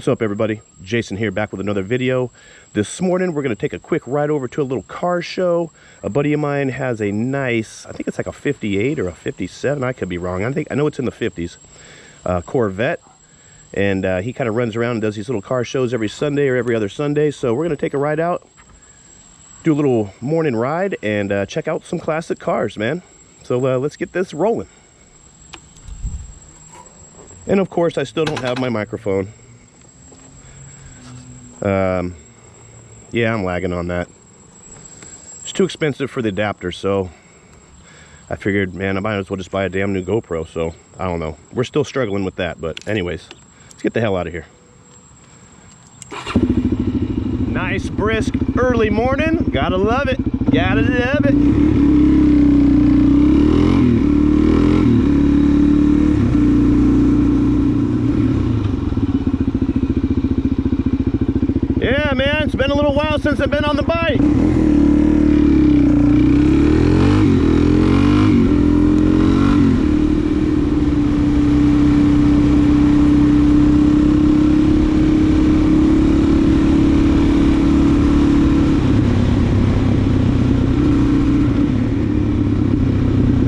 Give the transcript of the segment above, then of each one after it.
What's up, everybody? Jason here, back with another video. This morning we're going to take a quick ride over to a little car show. A buddy of mine has a nice, I think it's like a 58 or a 57, I could be wrong. I know it's in the 50s, Corvette. And he kind of runs around and does these little car shows every Sunday or every other Sunday. So we're going to take a ride out, do a little morning ride, and check out some classic cars, man. So let's get this rolling. And of course, I still don't have my microphone. Yeah, I'm lagging on that. It's too expensive for the adapter, so I figured, man, I might as well just buy a damn new GoPro. So I don't know. We're still struggling with that, but anyways, let's get the hell out of here. Nice, brisk, early morning. Gotta love it. Gotta love it. Yeah, man, it's been a little while since I've been on the bike.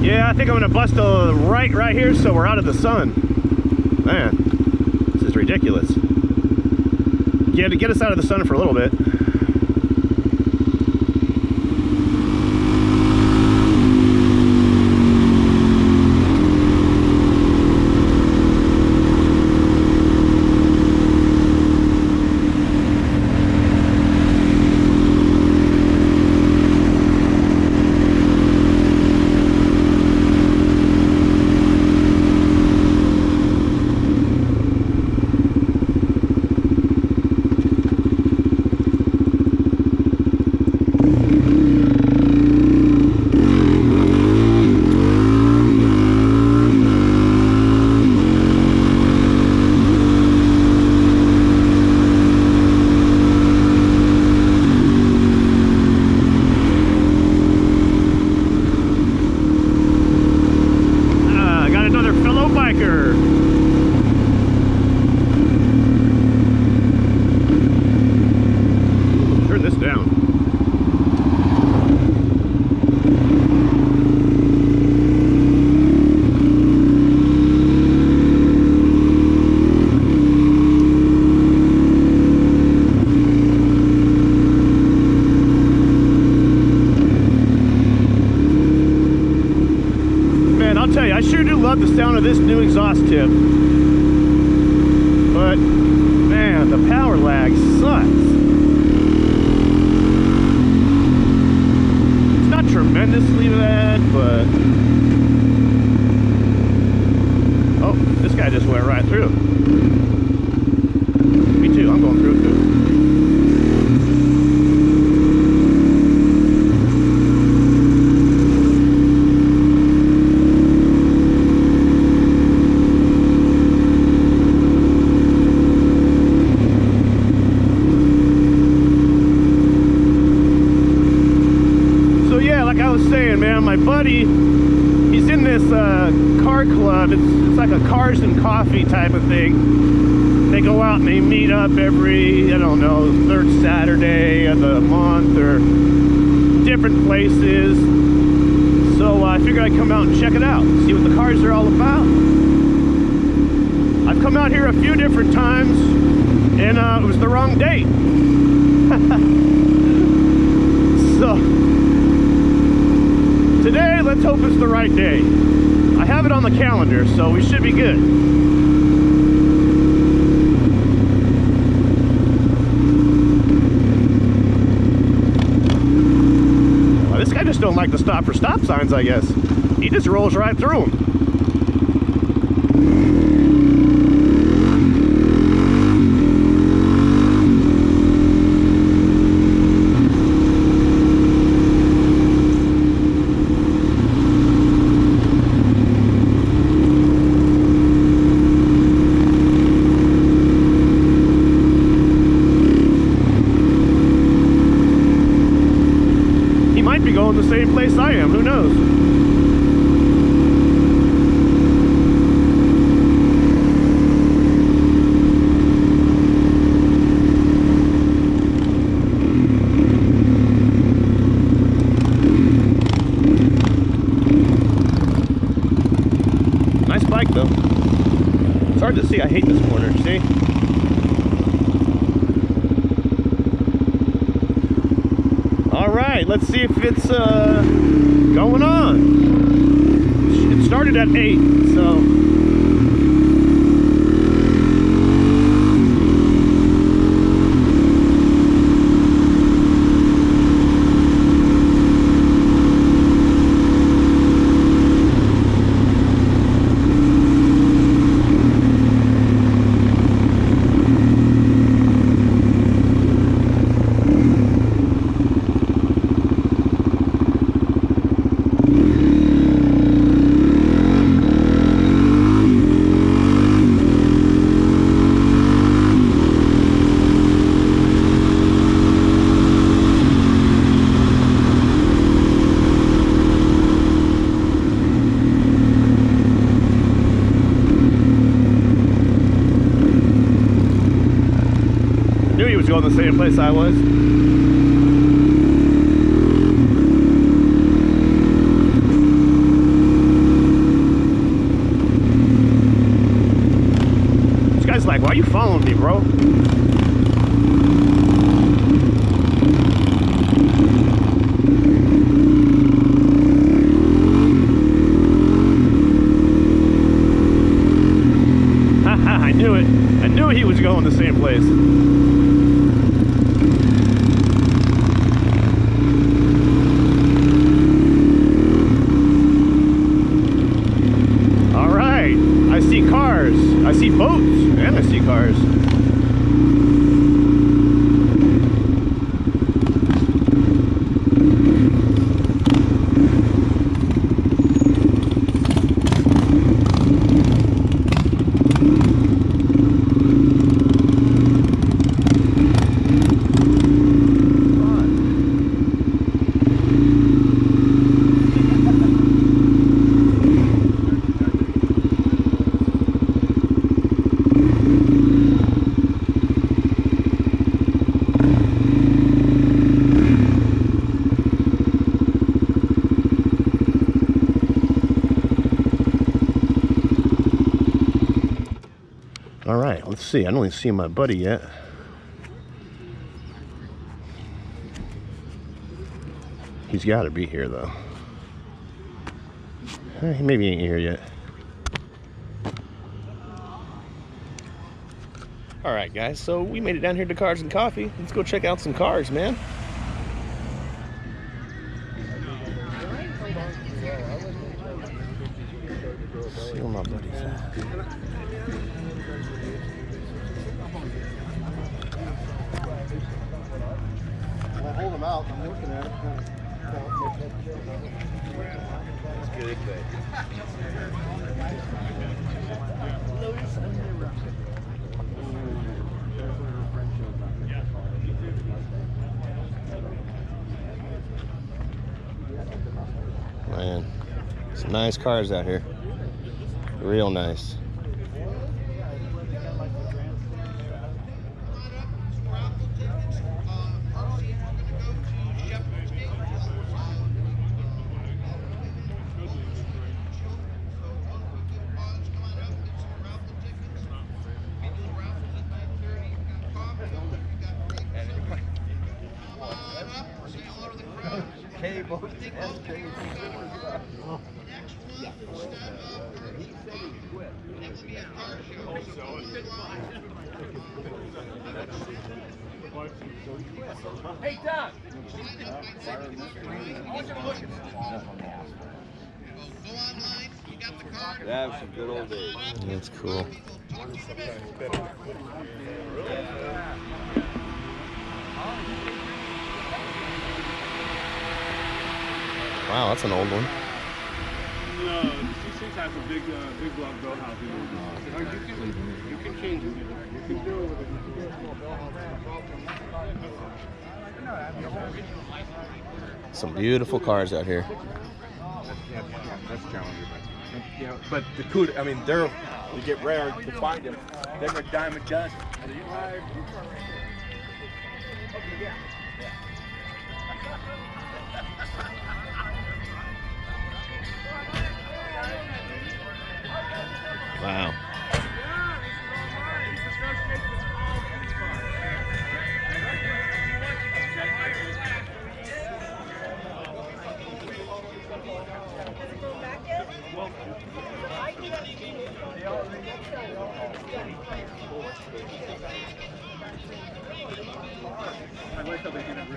Yeah, I think I'm gonna bust a right here so we're out of the sun. Man, this is ridiculous. Yeah, to get us out of the sun for a little bit. Turn this down. Man, I'll tell you, I sure do love the sound of this new exhaust tip. But, man, the power lag sucks. It's not tremendously bad, but... Oh, this guy just went right through. Me too, I'm going through too. Like I was saying, man, my buddy, he's in this car club. It's like a cars and coffee type of thing. They go out and they meet up every, I don't know, third Saturday of the month or different places. So I figured I'd come out and check it out, see what the cars are all about. I've come out here a few different times, and it was the wrong date. So today, let's hope it's the right day. I have it on the calendar, so we should be good. Well, this guy just don't like to stop for stop signs, I guess. He just rolls right through them. Be going the same place I am, who knows? See, I hate this corner, see? All right, let's see if it's going on. It started at 8, so. Going the same place I was. This guy's like, why are you following me, bro? Haha, I knew it. I knew he was going the same place. I see cars, I see boats, and I see cars. All right, let's see. I don't even see my buddy yet. He's got to be here, though. He maybe ain't here yet. All right, guys. So we made it down here to Cars and Coffee. Let's go check out some cars, man. Let's see where my buddy's at. I'll hold them out. I'm looking at it. That's good. Man, some nice cars out here. Real nice. Hey, Doc! That was some good old days. That's cool. Wow, that's an old one. No, C6 has a big block bell house. You can change it. You can do it with it. Some beautiful cars out here. That's challenging. Yeah, but the CUDA, I mean, you get rare to find them. They're a dime a dozen. Wow.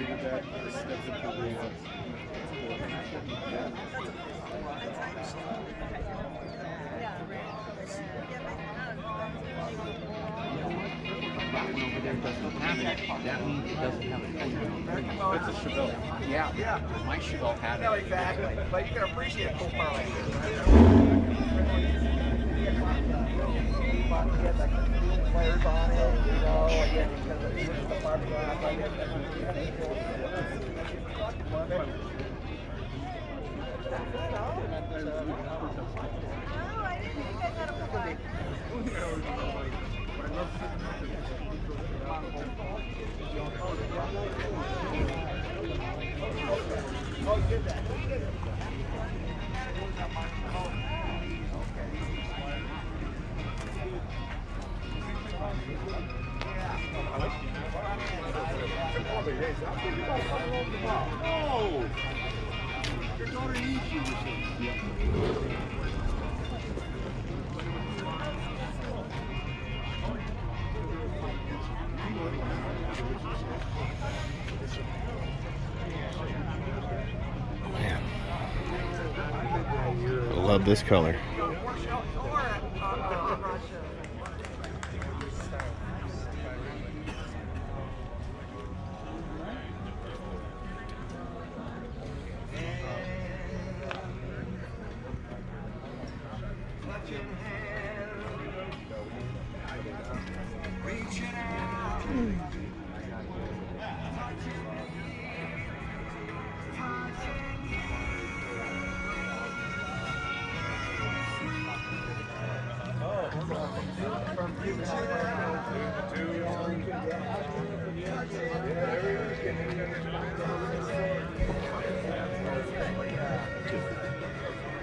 upgraded that. That's improving us. Over there doesn't have it. That means it doesn't have a thing. That's a Chevelle. Yeah, my Chevelle had it. Exactly. But you can appreciate a cool car like this. Players on it, you know, again, because it's the parking lot, like Oh! Your daughter needs you, you Man, I love this color.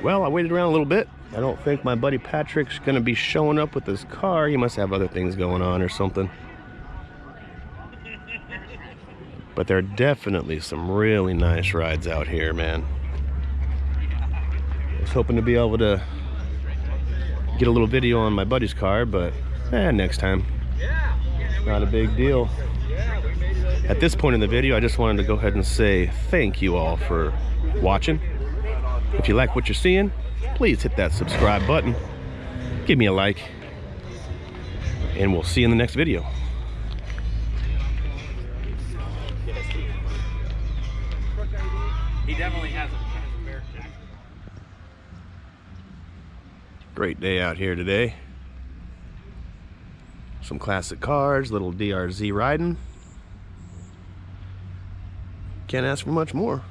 Well, I waited around a little bit. I don't think my buddy Patrick's gonna be showing up with his car. He must have other things going on or something. But there are definitely some really nice rides out here, man. I was hoping to be able to get a little video on my buddy's car, but next time. Not a big deal. At this point in the video, I just wanted to go ahead and say thank you all for watching. If you like what you're seeing, please hit that subscribe button. Give me a like. And we'll see you in the next video. He definitely has a bear jacket. Great day out here today. Some classic cars, little DRZ riding. Can't ask for much more.